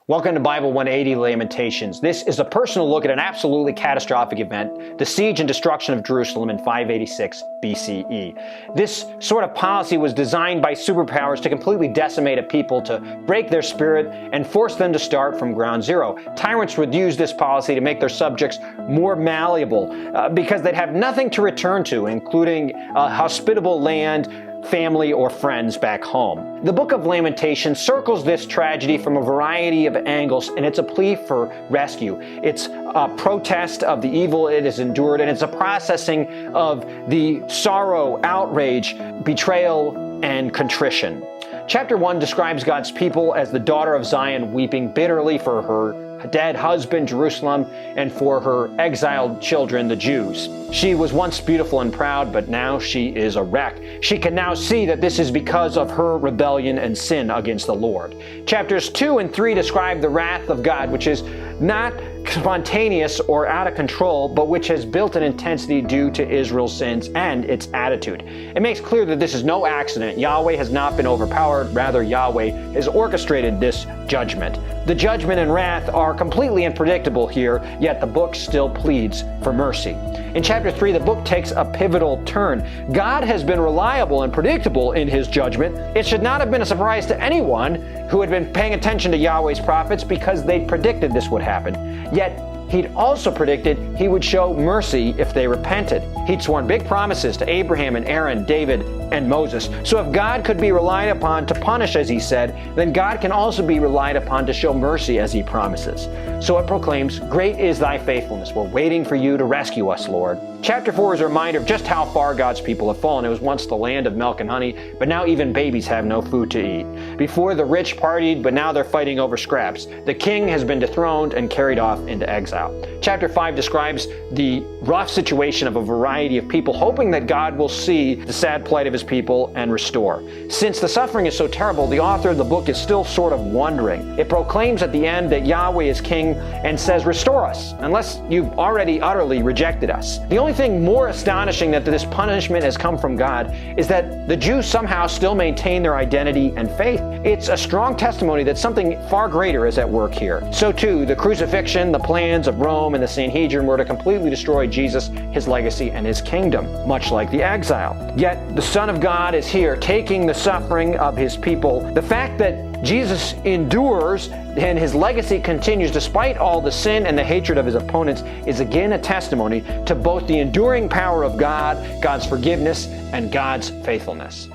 Welcome to Bible 180 Lamentations. This is a personal look at an absolutely catastrophic event, the siege and destruction of Jerusalem in 586 BCE. This sort of policy was designed by superpowers to completely decimate a people, to break their spirit and force them to start from ground zero. Tyrants would use this policy to make their subjects more malleable because they'd have nothing to return to, including a hospitable land, family, or friends back home. The book of Lamentations circles this tragedy from a variety of angles, and it's a plea for rescue. It's a protest of the evil it has endured, and it's a processing of the sorrow, outrage, betrayal, and contrition. Chapter 1 describes God's people as the daughter of Zion weeping bitterly for her dead husband, Jerusalem, and for her exiled children, the Jews. She was once beautiful and proud, but now she is a wreck. She can now see that this is because of her rebellion and sin against the Lord. Chapters 2 and 3 describe the wrath of God, which is not spontaneous or out of control, but which has built an intensity due to Israel's sins and its attitude. It makes clear that this is no accident. Yahweh has not been overpowered, rather Yahweh has orchestrated this judgment. The judgment and wrath are completely unpredictable here, yet the book still pleads for mercy. In chapter 3, the book takes a pivotal turn. God has been reliable and predictable in his judgment. It should not have been a surprise to anyone who had been paying attention to Yahweh's prophets because they predicted this would happen. Yet, he'd also predicted he would show mercy if they repented. He'd sworn big promises to Abraham and Aaron, David, and Moses. So if God could be relied upon to punish, as he said, then God can also be relied upon to show mercy, as he promises. So it proclaims, "Great is thy faithfulness. We're waiting for you to rescue us, Lord." Chapter 4 is a reminder of just how far God's people have fallen. It was once the land of milk and honey, but now even babies have no food to eat. Before, the rich partied, but now they're fighting over scraps. The king has been dethroned and carried off into exile. Chapter 5 describes the rough situation of a variety of people, hoping that God will see the sad plight of his people and restore. Since the suffering is so terrible, the author of the book is still sort of wondering. It proclaims at the end that Yahweh is king and says, "Restore us, unless you've already utterly rejected us." The only thing more astonishing that this punishment has come from God is that the Jews somehow still maintain their identity and faith. It's a strong testimony that something far greater is at work here. So too, the crucifixion, the plans of Rome, and the Sanhedrin were to completely destroy Jesus, his legacy, and his kingdom, much like the exile. Yet the Son of God is here, taking the suffering of his people. The fact that Jesus endures and his legacy continues despite all the sin and the hatred of his opponents is again a testimony to both the enduring power of God, God's forgiveness, and God's faithfulness.